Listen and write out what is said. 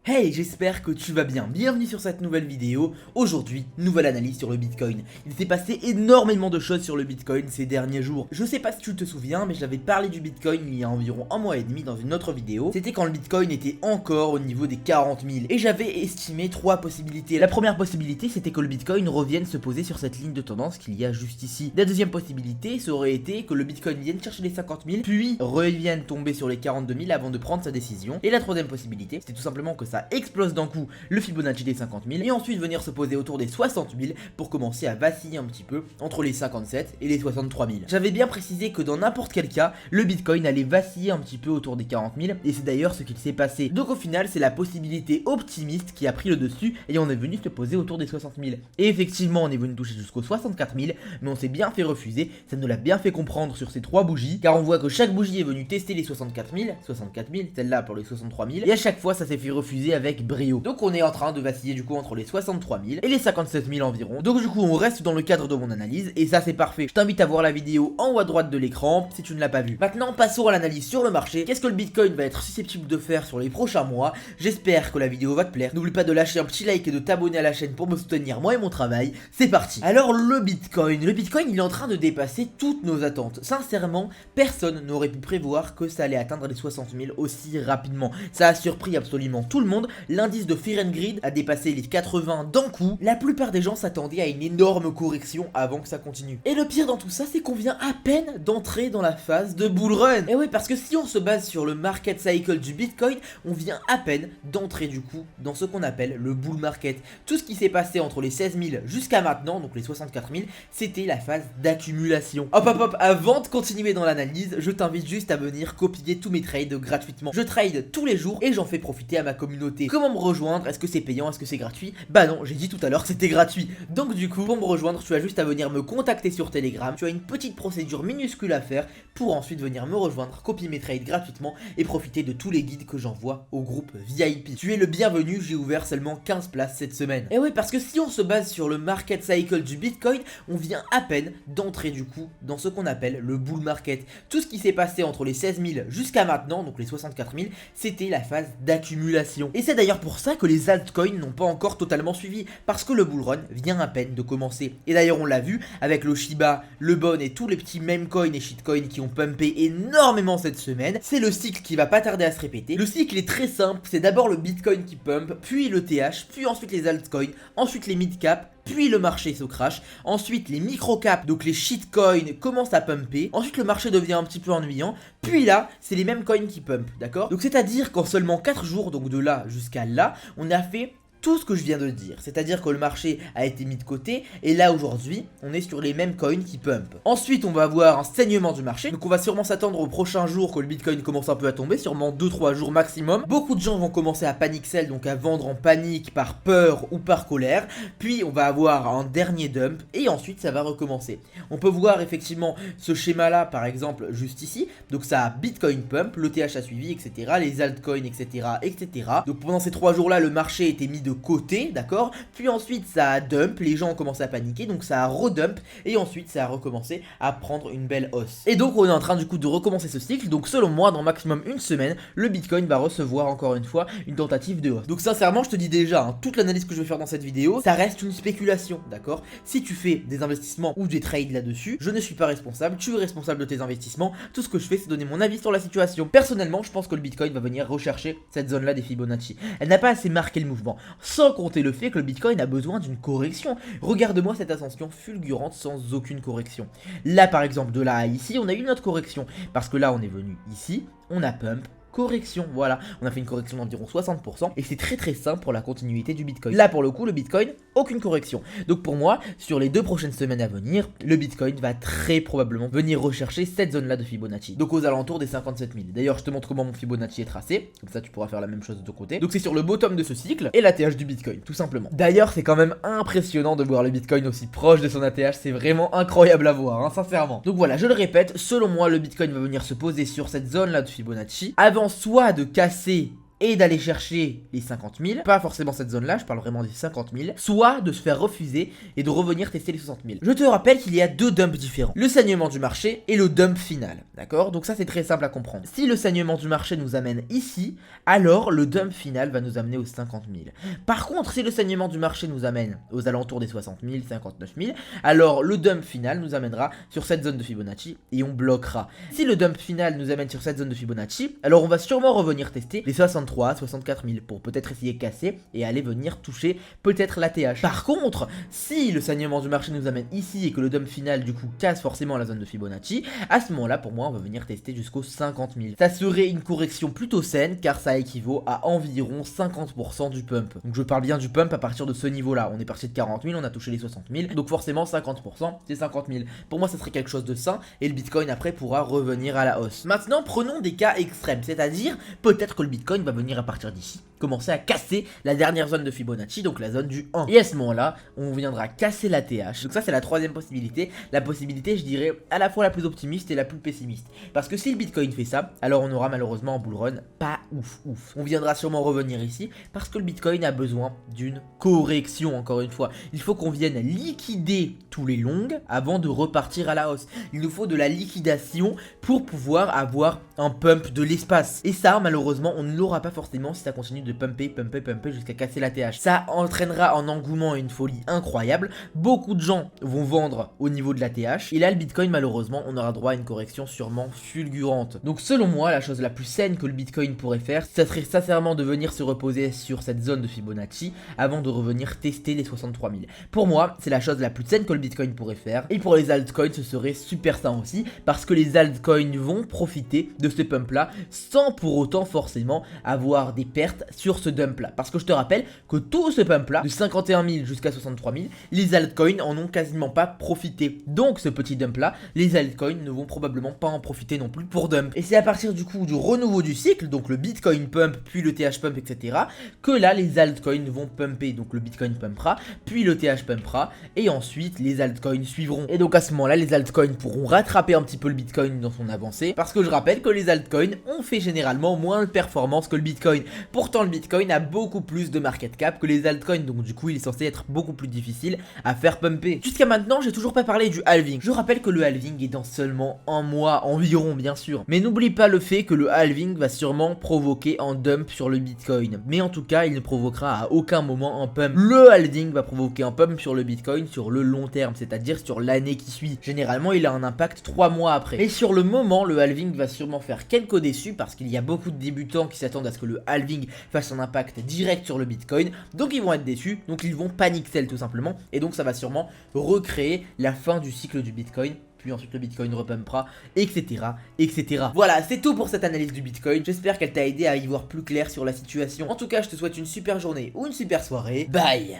Hey, j'espère que tu vas bien, bienvenue sur cette nouvelle vidéo. Aujourd'hui, nouvelle analyse sur le Bitcoin. Il s'est passé énormément de choses sur le Bitcoin ces derniers jours. Je sais pas si tu te souviens, mais j'avais parlé du Bitcoin il y a environ un mois et demi dans une autre vidéo. C'était quand le Bitcoin était encore au niveau des 40 000. Et j'avais estimé trois possibilités. La première possibilité, c'était que le Bitcoin revienne se poser sur cette ligne de tendance qu'il y a juste ici. La deuxième possibilité, ça aurait été que le Bitcoin vienne chercher les 50 000, puis revienne tomber sur les 42 000 avant de prendre sa décision. Et la troisième possibilité, c'était tout simplement que ça explose d'un coup le Fibonacci des 50 000 et ensuite venir se poser autour des 60 000 pour commencer à vaciller un petit peu entre les 57 et les 63 000. J'avais bien précisé que dans n'importe quel cas, le Bitcoin allait vaciller un petit peu autour des 40 000 et c'est d'ailleurs ce qu'il s'est passé. Donc au final, c'est la possibilité optimiste qui a pris le dessus et on est venu se poser autour des 60 000. Et effectivement, on est venu toucher jusqu'aux 64 000, mais on s'est bien fait refuser. Ça nous l'a bien fait comprendre sur ces trois bougies, car on voit que chaque bougie est venue tester les 64 000, celle-là pour les 63 000, et à chaque fois ça s'est fait refuser avec brio. Donc on est en train de vaciller du coup entre les 63 000 et les 57 000 environ. Donc du coup on reste dans le cadre de mon analyse et ça c'est parfait. Je t'invite à voir la vidéo en haut à droite de l'écran si tu ne l'as pas vue. Maintenant passons à l'analyse sur le marché. Qu'est-ce que le Bitcoin va être susceptible de faire sur les prochains mois? J'espère que la vidéo va te plaire. N'oublie pas de lâcher un petit like et de t'abonner à la chaîne pour me soutenir moi et mon travail. C'est parti. Alors le Bitcoin il est en train de dépasser toutes nos attentes. Sincèrement, personne n'aurait pu prévoir que ça allait atteindre les 60 000 aussi rapidement. Ça a surpris absolument tout le monde. L'indice de Fear and Greed a dépassé les 80 d'un coup. La plupart des gens s'attendaient à une énorme correction avant que ça continue. Et le pire dans tout ça, c'est qu'on vient à peine d'entrer dans la phase de bull run. Et oui, parce que si on se base sur le market cycle du Bitcoin, on vient à peine d'entrer du coup dans ce qu'on appelle le bull market. Tout ce qui s'est passé entre les 16 000 jusqu'à maintenant, donc les 64 000, c'était la phase d'accumulation. Hop hop hop, avant de continuer dans l'analyse, je t'invite juste à venir copier tous mes trades gratuitement. Je trade tous les jours et j'en fais profiter à ma communauté. Comment me rejoindre? Est-ce que c'est payant? Est-ce que c'est gratuit? Bah non, j'ai dit tout à l'heure que c'était gratuit. Donc du coup, pour me rejoindre, tu as juste à venir me contacter sur Telegram. Tu as une petite procédure minuscule à faire pour ensuite venir me rejoindre, copier mes trades gratuitement et profiter de tous les guides que j'envoie au groupe VIP. Tu es le bienvenu, j'ai ouvert seulement 15 places cette semaine. Et oui, parce que si on se base sur le market cycle du Bitcoin, on vient à peine d'entrer du coup dans ce qu'on appelle le bull market. Tout ce qui s'est passé entre les 16 000 jusqu'à maintenant, donc les 64 000, c'était la phase d'accumulation. Et c'est d'ailleurs pour ça que les altcoins n'ont pas encore totalement suivi, parce que le bull run vient à peine de commencer. Et d'ailleurs on l'a vu avec le Shiba, le Bon et tous les petits meme coins et shitcoins qui ont pumpé énormément cette semaine. C'est le cycle qui va pas tarder à se répéter. Le cycle est très simple, c'est d'abord le Bitcoin qui pump, puis le TH, puis ensuite les altcoins, ensuite les mid-cap, puis le marché se crash, ensuite les micro-caps, donc les shitcoins commencent à pumper, ensuite le marché devient un petit peu ennuyant, puis là, c'est les mêmes coins qui pump, d'accord? Donc c'est à dire qu'en seulement 4 jours, donc de là jusqu'à là, on a fait tout ce que je viens de dire, c'est-à-dire que le marché a été mis de côté et là aujourd'hui on est sur les mêmes coins qui pump. Ensuite on va avoir un saignement du marché, donc on va sûrement s'attendre aux prochains jours que le Bitcoin commence un peu à tomber, sûrement 2-3 jours maximum. Beaucoup de gens vont commencer à panic sell, donc à vendre en panique par peur ou par colère, puis on va avoir un dernier dump et ensuite ça va recommencer. On peut voir effectivement ce schéma là par exemple juste ici, donc ça a Bitcoin pump, le TH a suivi, etc., les altcoins, etc., etc. Donc pendant ces 3 jours là le marché était mis de côté, d'accord, puis ensuite ça a dump, les gens ont commencé à paniquer, donc ça a redump, et ensuite ça a recommencé à prendre une belle hausse. Et donc on est en train du coup de recommencer ce cycle, donc selon moi dans maximum une semaine, le Bitcoin va recevoir encore une fois une tentative de hausse. Donc sincèrement je te dis déjà, hein, toute l'analyse que je vais faire dans cette vidéo, ça reste une spéculation, d'accord. Si tu fais des investissements ou des trades là-dessus, je ne suis pas responsable, tu es responsable de tes investissements, tout ce que je fais c'est donner mon avis sur la situation. Personnellement je pense que le Bitcoin va venir rechercher cette zone là des Fibonacci, elle n'a pas assez marqué le mouvement, sans compter le fait que le Bitcoin a besoin d'une correction. Regarde-moi cette ascension fulgurante sans aucune correction. Là par exemple de là à ici on a eu notre correction, parce que là on est venu ici, on a pump, correction, voilà, on a fait une correction d'environ 60% et c'est très simple pour la continuité du Bitcoin. Là pour le coup le Bitcoin, aucune correction. Donc pour moi, sur les 2 prochaines semaines à venir, le Bitcoin va très probablement venir rechercher cette zone là de Fibonacci, donc aux alentours des 57 000. D'ailleurs je te montre comment mon Fibonacci est tracé, comme ça tu pourras faire la même chose de ton côté. Donc c'est sur le bottom de ce cycle et l'ATH du Bitcoin, tout simplement. D'ailleurs c'est quand même impressionnant de voir le Bitcoin aussi proche de son ATH, c'est vraiment incroyable à voir, hein, sincèrement. Donc voilà, je le répète, selon moi le Bitcoin va venir se poser sur cette zone là de Fibonacci, avant soit de casser et d'aller chercher les 50 000, pas forcément cette zone là, je parle vraiment des 50 000, soit de se faire refuser et de revenir tester les 60 000. Je te rappelle qu'il y a deux dumps différents, le saignement du marché et le dump final, d'accord? Donc ça c'est très simple à comprendre. Si le saignement du marché nous amène ici, alors le dump final va nous amener aux 50 000. Par contre, si le saignement du marché nous amène aux alentours des 60 000, 59 000, alors le dump final nous amènera sur cette zone de Fibonacci et on bloquera. Si le dump final nous amène sur cette zone de Fibonacci, alors on va sûrement revenir tester les 63, 64 000 pour peut-être essayer de casser et aller venir toucher peut-être la TH. Par contre, si le saignement du marché nous amène ici et que le dump final du coup casse forcément la zone de Fibonacci, à ce moment-là pour moi on va venir tester jusqu'aux 50 000. Ça serait une correction plutôt saine car ça équivaut à environ 50% du pump. Donc je parle bien du pump à partir de ce niveau-là. On est parti de 40 000, on a touché les 60 000, donc forcément 50% c'est 50 000. Pour moi ça serait quelque chose de sain et le Bitcoin après pourra revenir à la hausse. Maintenant prenons des cas extrêmes, c'est-à-dire peut-être que le Bitcoin va venir à partir d'ici commencer à casser la dernière zone de Fibonacci, donc la zone du 1. Et à ce moment-là, on viendra casser la TH. Donc ça c'est la troisième possibilité. La possibilité, je dirais, à la fois la plus optimiste et la plus pessimiste. Parce que si le Bitcoin fait ça, alors on aura malheureusement en bull run pas ouf. On viendra sûrement revenir ici parce que le Bitcoin a besoin d'une correction, encore une fois. Il faut qu'on vienne liquider tous les longs avant de repartir à la hausse. Il nous faut de la liquidation pour pouvoir avoir un pump de l'espace. Et ça, malheureusement, on ne l'aura pas forcément si ça continue de pumper jusqu'à casser la TH. Ça entraînera un engouement et une folie incroyable. Beaucoup de gens vont vendre au niveau de la TH. Et là, le Bitcoin, malheureusement, on aura droit à une correction sûrement fulgurante. Donc, selon moi, la chose la plus saine que le Bitcoin pourrait faire, ça serait sincèrement de venir se reposer sur cette zone de Fibonacci avant de revenir tester les 63 000. Pour moi, c'est la chose la plus saine que le Bitcoin pourrait faire. Et pour les altcoins, ce serait super sain aussi parce que les altcoins vont profiter de ce pump là sans pour autant forcément avoir des pertes sur ce dump là. Parce que je te rappelle que tout ce pump là, de 51 000 jusqu'à 63 000, les altcoins en ont quasiment pas profité. Donc ce petit dump là, les altcoins ne vont probablement pas en profiter non plus pour dump. Et c'est à partir du coup du renouveau du cycle, donc le Bitcoin pump, puis le TH pump, etc., que là les altcoins vont pumper. Donc le Bitcoin pumpera, puis le TH pumpera, et ensuite les altcoins suivront. Et donc à ce moment-là, les altcoins pourront rattraper un petit peu le Bitcoin dans son avancée, parce que je rappelle que les altcoins ont fait généralement moins de performance que le Bitcoin. Pourtant le Bitcoin a beaucoup plus de market cap que les altcoins, donc du coup il est censé être beaucoup plus difficile à faire pumper. Jusqu'à maintenant j'ai toujours pas parlé du halving. Je rappelle que le halving est dans seulement un mois environ bien sûr, mais n'oublie pas le fait que le halving va sûrement provoquer un dump sur le Bitcoin, mais en tout cas il ne provoquera à aucun moment un pump. Le halving va provoquer un pump sur le Bitcoin sur le long terme, c'est-à-dire sur l'année qui suit. Généralement il a un impact 3 mois après, mais sur le moment le halving va sûrement faire quelques déçus parce qu'il y a beaucoup de débutants qui s'attendent à ce que le halving fasse un impact direct sur le Bitcoin, donc ils vont être déçus, donc ils vont panic sell tout simplement, et donc ça va sûrement recréer la fin du cycle du Bitcoin. Puis ensuite le Bitcoin repumpera, etc., etc. Voilà, c'est tout pour cette analyse du Bitcoin. J'espère qu'elle t'a aidé à y voir plus clair sur la situation. En tout cas, je te souhaite une super journée ou une super soirée. Bye!